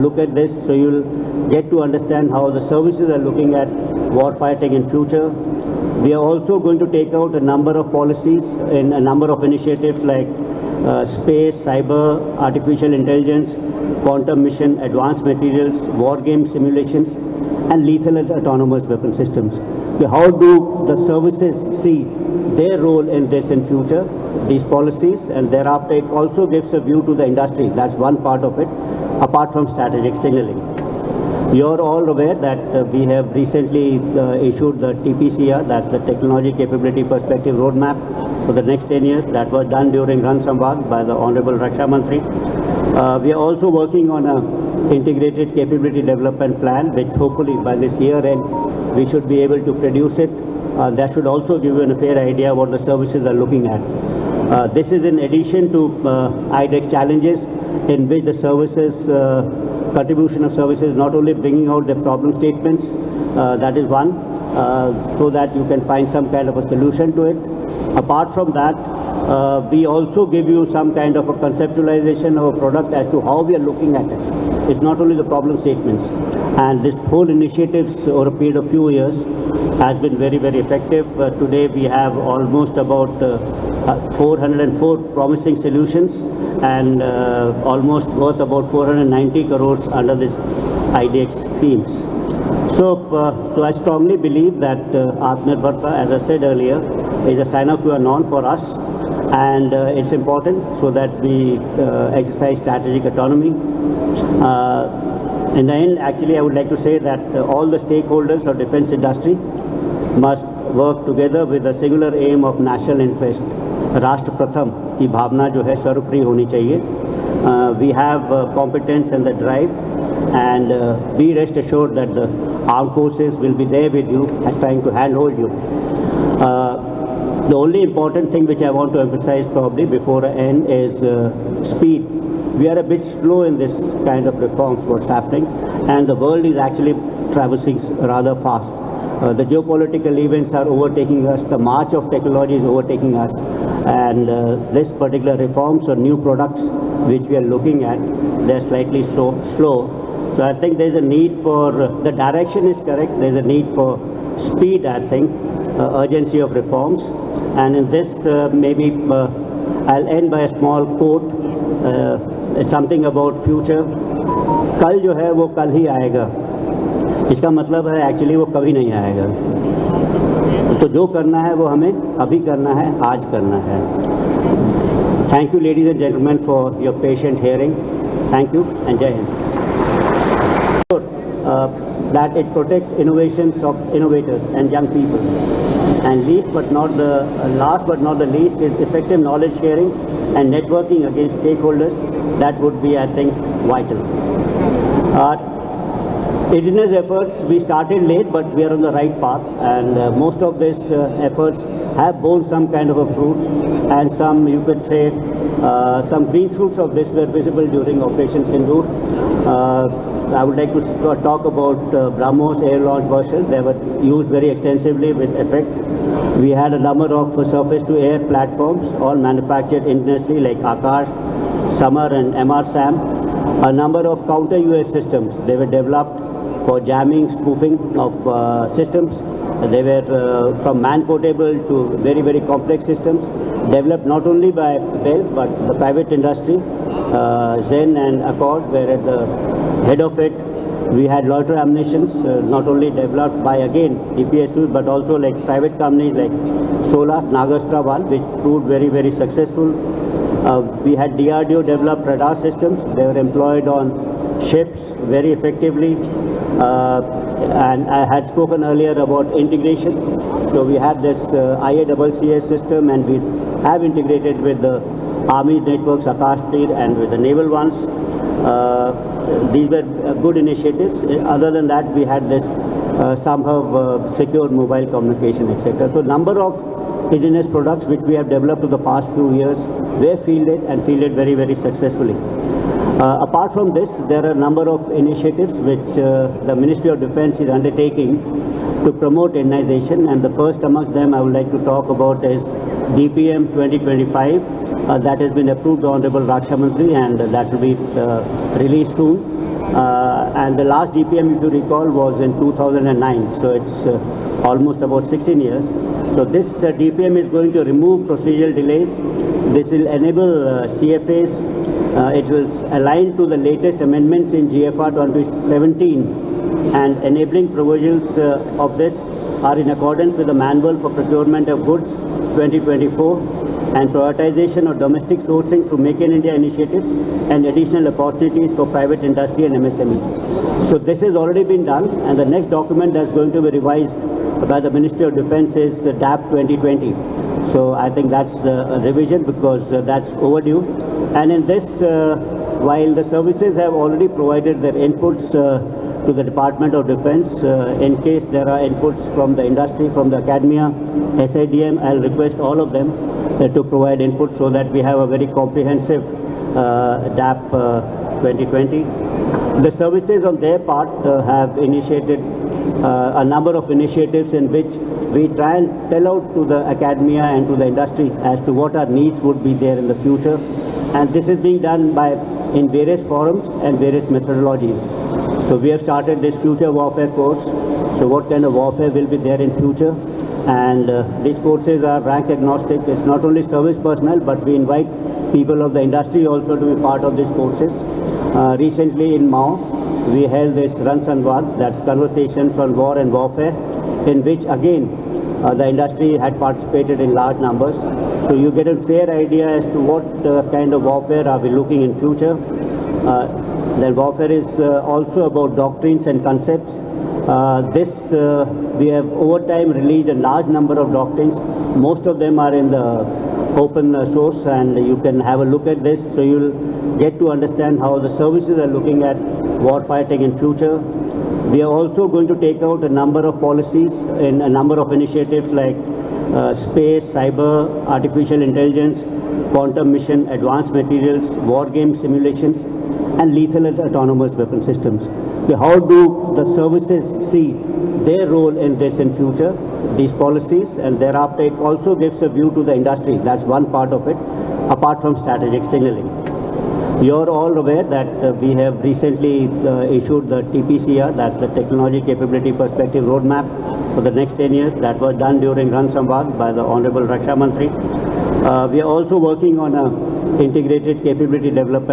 look at this, so you'll get to understand how the services are looking at war fighting in future. We are also going to take out a number of policies in a number of initiatives like space, cyber, artificial intelligence, quantum mission, advanced materials, war game simulations, and lethal and autonomous weapon systems. So how do the services see their role in this in future, these policies, and thereafter it also gives a view to the industry. That's one part of it, apart from strategic signaling. You're all aware that we have recently issued the TPCR, that's the Technology Capability Perspective Roadmap for the next 10 years. That was done during Ran Samvad by the Honorable Raksha Mantri. We are also working on an integrated capability development plan, which hopefully by this year end we should be able to produce it. That should also give you a fair idea what the services are looking at. This is in addition to IDEX challenges, in which the services, contribution of services, not only bringing out the problem statements, that is one, so that you can find some kind of a solution to it. Apart from that, we also give you some kind of a conceptualization of a product as to how we are looking at it. It's not only the problem statements. And this whole initiatives over a period of few years has been very, very effective. Today we have almost about 404 promising solutions and almost worth about 490 crores under this IDEX schemes. So I strongly believe that Atmanirbharta, as I said earlier, is a sine qua non for us, and it's important so that we exercise strategic autonomy. In the end, actually, I would like to say that all the stakeholders of defense industry must work together with the singular aim of national interest. राष्ट्र प्रथम की भावना जो है सर्वोपरि होनी चाहिए. We have competence and the drive, and be rest assured that the armed forces will be there with you and trying to handhold you. The only important thing which I want to emphasize probably before I end is speed. We are a bit slow in this kind of reforms, what's happening, and the world is actually traversing rather fast. The geopolitical events are overtaking us, the march of technology is overtaking us, and this particular reforms or new products which we are looking at, they're slightly so slow. So I think there's a need for, the direction is correct, there's a need for speed, I think, urgency of reforms. And in this, maybe I'll end by a small quote. It's something about future. कल जो है वो कल ही आएगा. इसका मतलब है actually वो कभी नहीं आएगा. तो जो करना है वो हमें अभी करना है, आज करना है. Thank you, ladies and gentlemen, for your patient hearing. Thank you and Jai Hind. That it protects innovations of innovators and young people. And last but not the least is effective knowledge sharing and networking against stakeholders. That would be, I think, vital. Indigenous efforts, we started late, but we are on the right path, and most of these efforts have borne some kind of a fruit, and some, you could say, some green shoots of this were visible during Operation Sindoor. I would like to talk about BrahMos air launch version. They were used very extensively with effect. We had a number of surface-to-air platforms, all manufactured indigenously, like Akash, Samar and MR-SAM. A number of counter-UAS systems, they were developed for jamming, spoofing of systems. They were from man-portable to very, very complex systems, developed not only by BEL, but the private industry. Zen and Accord were at the head of it. We had loiter ammunitions, not only developed by, again, DPSUs, but also like private companies like Sola, Nagastra one, which proved very, very successful. We had DRDO developed radar systems. They were employed on ships very effectively. And I had spoken earlier about integration. So we had this IACCS system, and we have integrated with the Army networks, Akash Tir, and with the naval ones. These were good initiatives. Other than that, we had this somehow secure mobile communication, etc. So number of indigenous products which we have developed in the past few years were fielded and fielded very, very successfully. Apart from this, there are a number of initiatives which the Ministry of Defence is undertaking to promote Indianization, and the first amongst them I would like to talk about is DPM 2025. That has been approved by Honorable Raksha Mantri, and that will be released soon. And the last DPM, if you recall, was in 2009. So it's almost about 16 years. So this DPM is going to remove procedural delays. This will enable CFAs. It will align to the latest amendments in GFR 2017, and enabling provisions of this are in accordance with the Manual for Procurement of Goods 2024 and prioritization of domestic sourcing through Make in India initiatives and additional opportunities for private industry and MSMEs. So this has already been done, and the next document that's going to be revised by the Ministry of Defence is DAP 2020. So I think that's a revision because that's overdue. And in this, while the services have already provided their inputs to the Department of Defence, in case there are inputs from the industry, from the academia, SIDM, I'll request all of them to provide input so that we have a very comprehensive DAP 2020. The services on their part have initiated a number of initiatives in which we try and tell out to the academia and to the industry as to what our needs would be there in the future. And this is being done in various forums and various methodologies. So we have started this future warfare course. So what kind of warfare will be there in future? And these courses are rank agnostic. It's not only service personnel, but we invite people of the industry also to be part of these courses. Recently in Mao, we held this Ran Sanwad, that's conversations on war and warfare, in which again the industry had participated in large numbers. So you get a fair idea as to what kind of warfare are we looking in future. Then warfare is also about doctrines and concepts. We have over time released a large number of doctrines. Most of them are in the open source, and you can have a look at this. So you'll get to understand how the services are looking at war fighting in future. We are also going to take out a number of policies in a number of initiatives like space, cyber, artificial intelligence, quantum mission, advanced materials, war game simulations, and lethal and autonomous weapon systems. So how do the services see their role in this in future, these policies, and thereafter it also gives a view to the industry. That's one part of it, apart from strategic signaling. You're all aware that we have recently issued the TPCR, that's the Technology Capability Perspective Roadmap for the next 10 years. That was done during Ran Samvad by the Honorable Raksha Mantri. We are also working on a integrated capability development